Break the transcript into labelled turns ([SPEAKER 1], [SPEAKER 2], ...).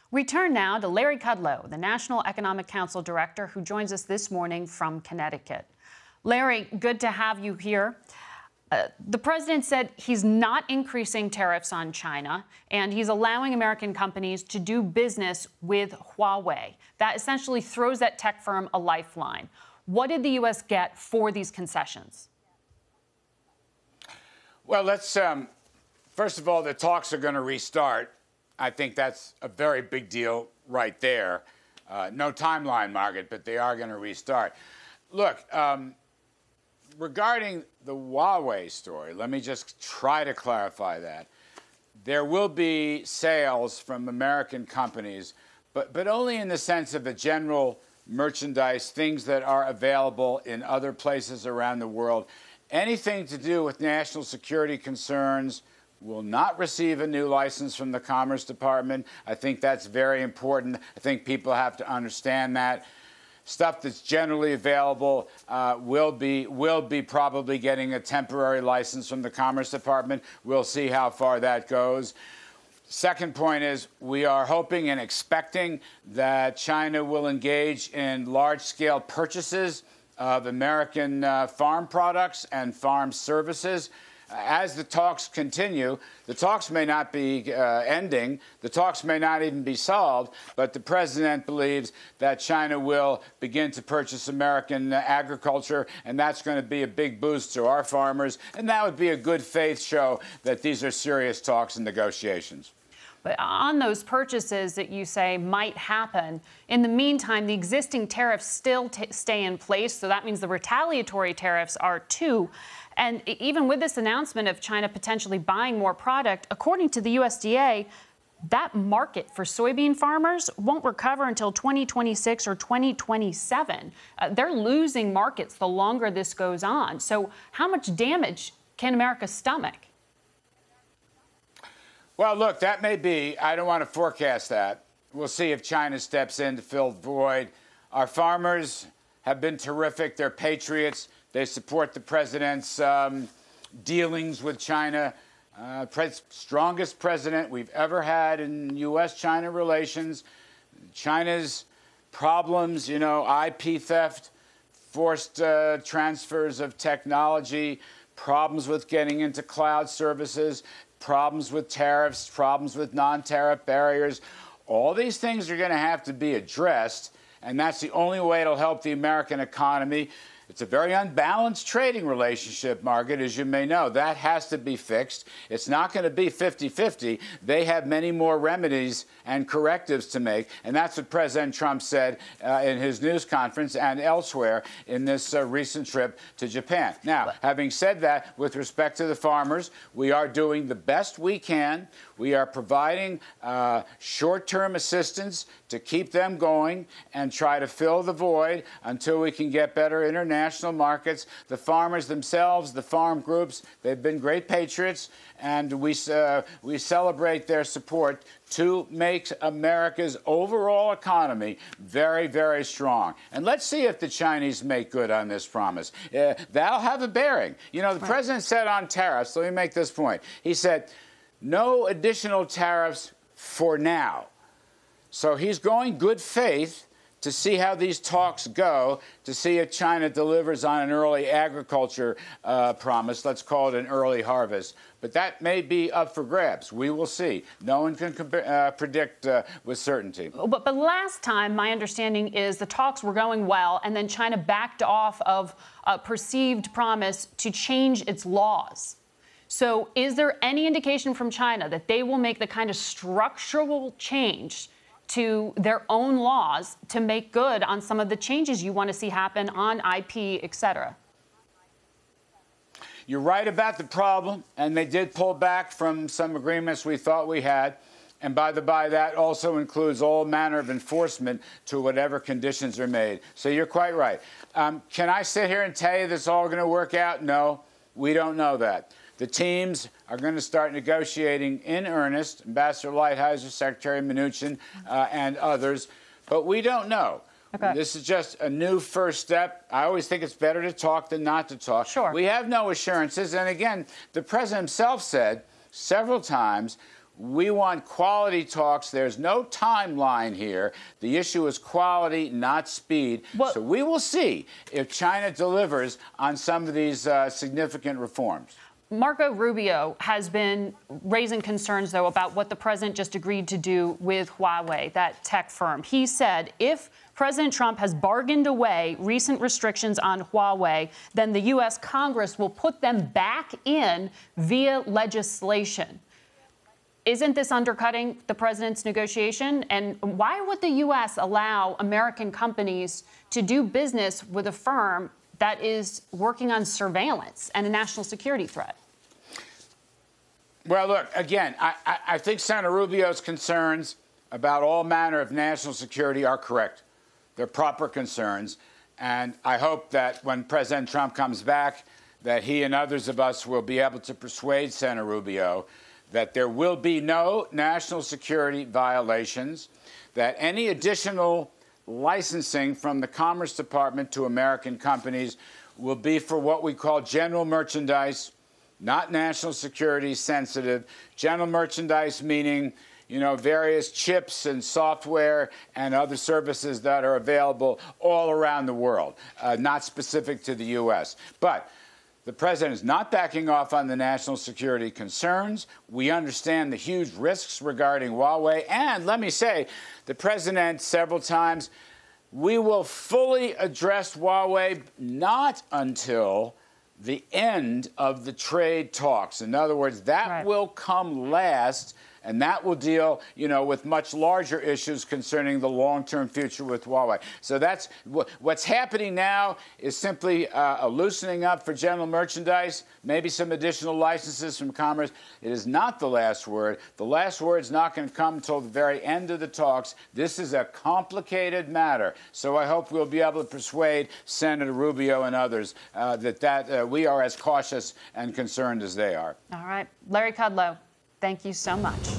[SPEAKER 1] We turn now to Larry Kudlow, the National Economic Council Director, who joins us this morning from Connecticut. Larry, good to have you here. The president said he's not increasing tariffs on China, and he's allowing American companies to do business with Huawei. That essentially throws that tech firm a lifeline. What did the U.S. get for these concessions?
[SPEAKER 2] Well, let's first of all, the talks are going to restart. I think that's a very big deal right there. No timeline, Margaret, but they are going to restart. Look, regarding the Huawei story, let me just try to clarify that. There will be sales from American companies, but only in the sense of the general merchandise, things that are available in other places around the world. Anything to do with national security concerns will not receive a new license from the Commerce Department. I think that's very important. I think people have to understand that. Stuff that's generally available will be probably getting a temporary license from the Commerce Department. We'll see how far that goes. Second point is we are hoping and expecting that China will engage in large-scale purchases of American farm products and farm services. As the talks continue, the talks may not be ending, the talks may not even be solved, but the president believes that China will begin to purchase American agriculture, and that's going to be a big boost to our farmers, and that would be a good faith show that these are serious talks and negotiations.
[SPEAKER 1] But on those purchases that you say might happen, in the meantime, the existing tariffs still stay in place, so that means the retaliatory tariffs are too. And even with this announcement of China potentially buying more product, according to the USDA, that market for soybean farmers won't recover until 2026 or 2027. They're losing markets the longer this goes on. So how much damage can America stomach?
[SPEAKER 2] Well, look, that may be. I don't want to forecast that. We'll see if China steps in to fill the void. Our farmers have been terrific. They're patriots. They support the president's dealings with China. Strongest president we've ever had in U.S.-China relations. China's problems, IP theft, forced transfers of technology, problems with getting into cloud services, problems with tariffs, problems with non-tariff barriers. All these things are going to have to be addressed, and that's the only way it'll help the American economy. It's a very unbalanced trading relationship, Margaret, as you may know. That has to be fixed. It's not going to be 50-50. They have many more remedies and correctives to make, and that's what President Trump said in his news conference and elsewhere in this recent trip to Japan. Now, having said that, with respect to the farmers, we are doing the best we can. We are providing short-term assistance to keep them going and try to fill the void until we can get better international markets. The farmers themselves, the farm groups, they've been great patriots, and we celebrate their support to make America's overall economy very, very strong. And let's see if the Chinese make good on this promise. That'll have a bearing. The president said on tariffs, let me make this point. He said, no additional tariffs for now. So he's going good faith to see how these talks go, to see if China delivers on an early agriculture promise. Let's call it an early harvest. But that may be up for grabs. We will see. No one can predict with certainty.
[SPEAKER 1] But last time, my understanding is the talks were going well, and then China backed off of a perceived promise to change its laws. So is there any indication from China that they will make the kind of structural change to their own laws to make good on some of the changes you want to see happen on IP, et cetera?
[SPEAKER 2] You're right about the problem, and they did pull back from some agreements we thought we had. And by the by, that also includes all manner of enforcement to whatever conditions are made. So you're quite right. Can I sit here and tell you this all going to work out? No, we don't know that. The teams are going to start negotiating in earnest, Ambassador Lighthizer, Secretary Mnuchin, and others, but we don't know. Okay. This is just a new first step. I always think it's better to talk than not to talk.
[SPEAKER 1] Sure.
[SPEAKER 2] We have no assurances, and again, the president himself said several times, We want quality talks. There's no timeline here. The issue is quality, not speed.
[SPEAKER 1] Well,
[SPEAKER 2] so we will see if China delivers on some of these significant reforms.
[SPEAKER 1] Marco Rubio has been raising concerns, though, about what the president just agreed to do with Huawei, that tech firm. He said if President Trump has bargained away recent restrictions on Huawei, then the U.S. Congress will put them back in via legislation. Isn't this undercutting the president's negotiation? And why would the U.S. allow American companies to do business with a firm that is working on surveillance and a national security threat?
[SPEAKER 2] Well, look, again, I think Senator Rubio's concerns about all manner of national security are correct. They're proper concerns. And I hope that when President Trump comes back, that he and others of us will be able to persuade Senator Rubio that there will be no national security violations, that any additional licensing from the Commerce Department to American companies will be for what we call general merchandise, not national security sensitive. General merchandise meaning, you know, various chips and software and other services that are available all around the world, not specific to the U.S. But the president is not backing off on the national security concerns. We understand the huge risks regarding Huawei. And let me say, the president several times, we will fully address Huawei not until the end of the trade talks. In other words, that will come last. And that will deal, you know, with much larger issues concerning the long-term future with Huawei. So that's what's happening now is simply a loosening up for general merchandise, maybe some additional licenses from Commerce. It is not the last word. The last word is not going to come until the very end of the talks. This is a complicated matter. So I hope we'll be able to persuade Senator Rubio and others that we are as cautious and concerned as they are.
[SPEAKER 1] All right. Larry Kudlow, thank you so much.